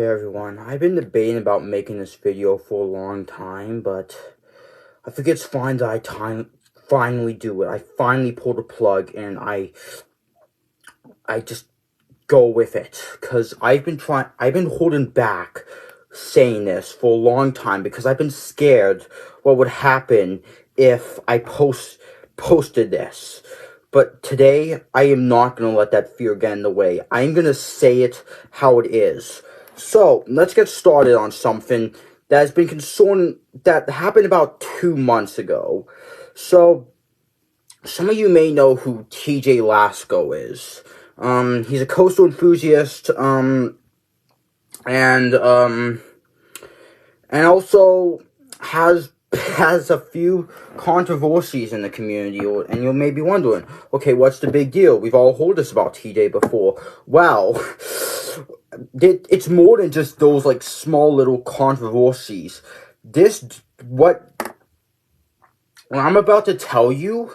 Hey everyone, I've been debating about making this video for a long time, but I think it's fine that finally do it. I finally pull the plug and I just go with it. Cause I've been holding back saying this for a long time because I've been scared what would happen if I posted this. But today, I am not going to let that fear get in the way. I'm going to say it how it is. So, let's get started on something that has been concerning, that happened about 2 months ago. So, some of you may know who TJ Lasco is. He's a coastal enthusiast, and, and also has a few controversies in the community, and you may be wondering, okay, what's the big deal? We've all heard this about TJ before. Well, it's more than just those like small little controversies. What I'm about to tell you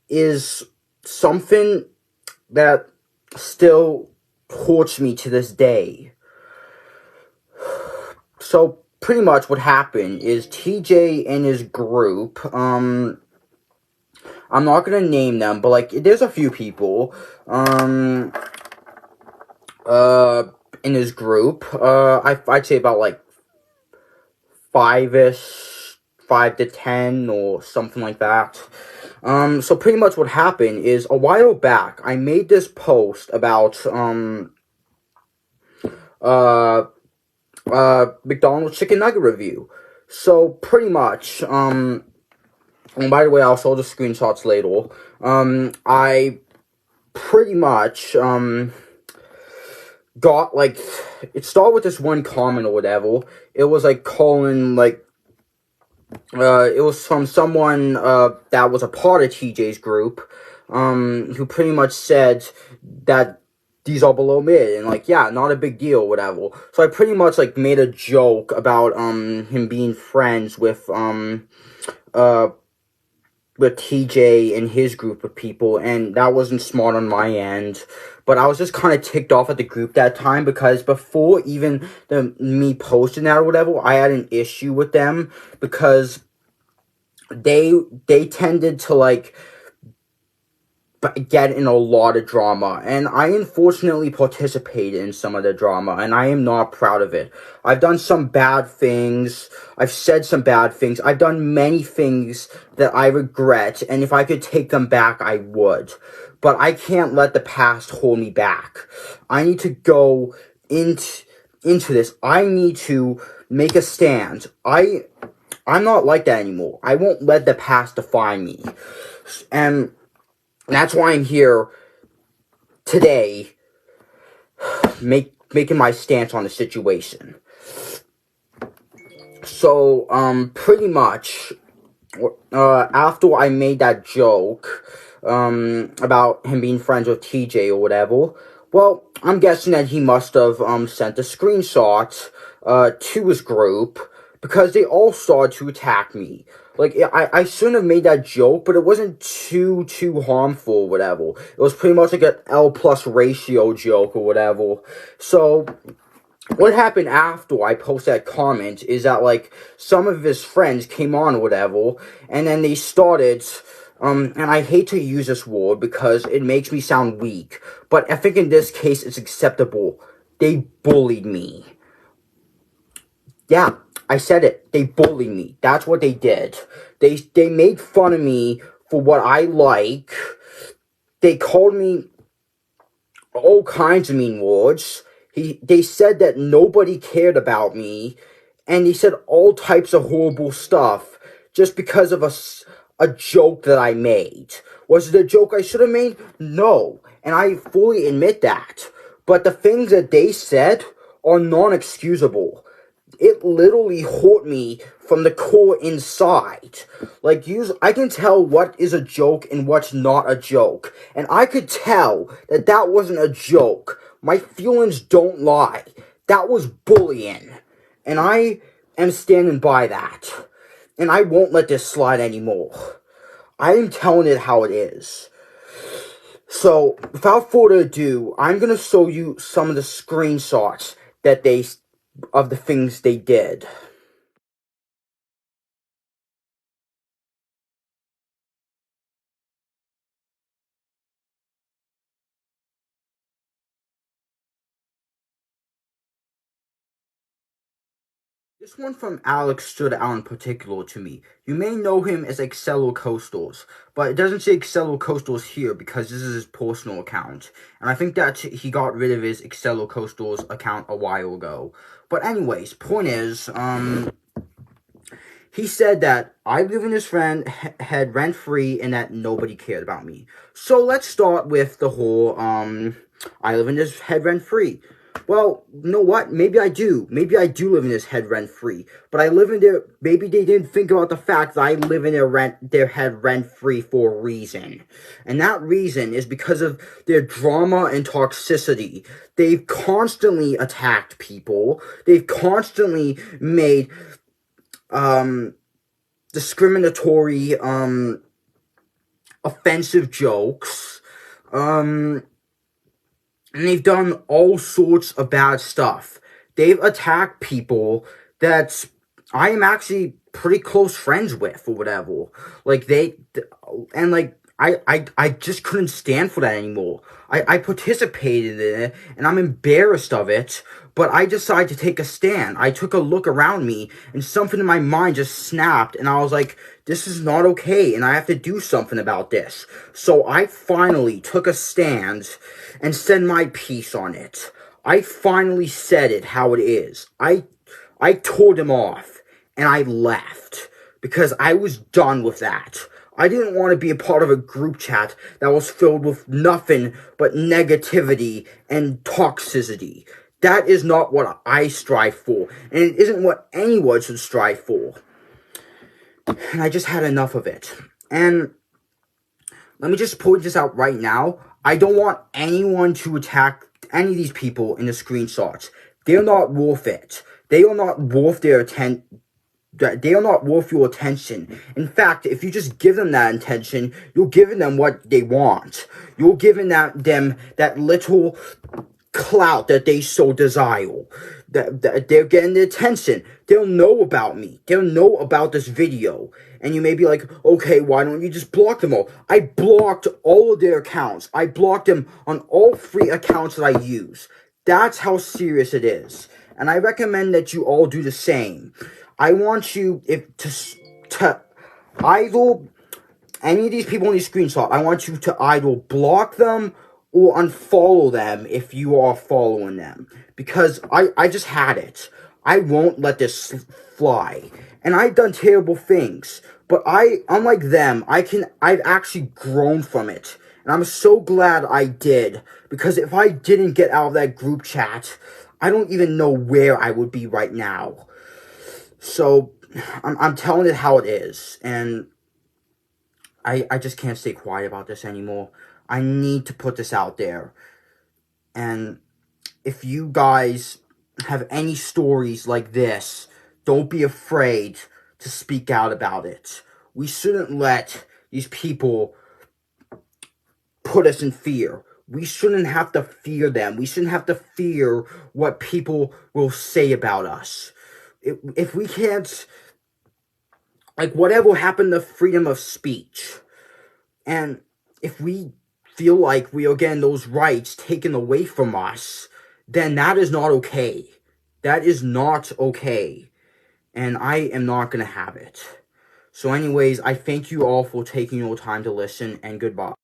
is something that still haunts me to this day. So pretty much what happened is TJ and his group, I'm not gonna name them, but like there's a few people in his group. I'd say about like 5 to 10 or something like that. So pretty much what happened is a while back I made this post about McDonald's chicken nugget review. So pretty much, and by the way, I'll show the screenshots later. I pretty much, got, like, it started with this one comment or whatever. It was, like, calling, like, it was from someone, that was a part of TJ's group, who pretty much said that these are below mid, and like, yeah, not a big deal, whatever. So I pretty much like made a joke about him being friends with TJ and his group of people, and that wasn't smart on my end. But I was just kind of ticked off at the group that time because before even me posting that or whatever, I had an issue with them because they tended to like get in a lot of drama, and I unfortunately participated in some of the drama, and I am not proud of it. I've done some bad things, I've said some bad things, I've done many things that I regret, and if I could take them back, I would. But I can't let the past hold me back. I need to go into this. I need to make a stand. I'm not like that anymore. I won't let the past define me. And that's why I'm here today, making my stance on the situation. So, pretty much, after I made that joke, about him being friends with TJ or whatever, well, I'm guessing that he must have, sent a screenshot, to his group, because they all started to attack me. Like, I shouldn't have made that joke, but it wasn't too harmful or whatever. It was pretty much like an L plus ratio joke or whatever. So, what happened after I posted that comment is that, like, some of his friends came on or whatever, and then they started, and I hate to use this word because it makes me sound weak, but I think in this case it's acceptable. They bullied me. Yeah, I said it. They bullied me. That's what they did. They made fun of me for what I like. They called me all kinds of mean words. They said that nobody cared about me, and they said all types of horrible stuff just because of a joke that I made. Was it a joke I should have made? No, and I fully admit that. But the things that they said are non-excusable. It literally hurt me from the core inside. Like, I can tell what is a joke and what's not a joke. And I could tell that that wasn't a joke. My feelings don't lie. That was bullying. And I am standing by that. And I won't let this slide anymore. I am telling it how it is. So, without further ado, I'm going to show you some of the screenshots that they of the things they did. This one from Alex stood out in particular to me. You may know him as Excello Coastals, but it doesn't say Excello Coastals here because this is his personal account. And I think that he got rid of his Excello Coastals account a while ago. But anyways, point is, he said that I live in his friend head rent-free and that nobody cared about me. So let's start with the whole, I live in his head rent-free. Well, you know what? Maybe I do. Maybe I do live in his head rent-free. But I live in their... Maybe they didn't think about the fact that I live in their head rent-free for a reason. And that reason is because of their drama and toxicity. They've constantly attacked people. They've constantly made... discriminatory, offensive jokes, and they've done all sorts of bad stuff. They've attacked people that I am actually pretty close friends with, or whatever. Like, I just couldn't stand for that anymore. I participated in it, and I'm embarrassed of it, but I decided to take a stand. I took a look around me, and something in my mind just snapped, and I was like, this is not okay, and I have to do something about this. So I finally took a stand and said my piece on it. I finally said it how it is. I told him off, and I left, because I was done with that. I didn't want to be a part of a group chat that was filled with nothing but negativity and toxicity. That is not what I strive for, and it isn't what anyone should strive for. And I just had enough of it. And let me just point this out right now. I don't want anyone to attack any of these people in the screenshots. They're not worth it. They are not worth their attention. They are not worth your attention. In fact, if you just give them that attention, you're giving them what they want. You're giving them that little clout that they so desire. That they're getting the attention. They'll know about me. They'll know about this video. And you may be like, okay, why don't you just block them all? I blocked all of their accounts. I blocked them on all 3 accounts that I use. That's how serious it is. And I recommend that you all do the same. I want you to either any of these people in these screenshots, I want you to either block them or unfollow them if you are following them. Because I just had it. I won't let this fly. And I've done terrible things. But unlike them, I've actually grown from it. And I'm so glad I did. Because if I didn't get out of that group chat, I don't even know where I would be right now. So, I'm telling it how it is, and I just can't stay quiet about this anymore. I need to put this out there. And if you guys have any stories like this, don't be afraid to speak out about it. We shouldn't let these people put us in fear. We shouldn't have to fear them. We shouldn't have to fear what people will say about us. If we can't, like, whatever happened to freedom of speech, and if we feel like we are getting those rights taken away from us, then that is not okay. That is not okay, and I am not going to have it. So anyways, I thank you all for taking your time to listen, and goodbye.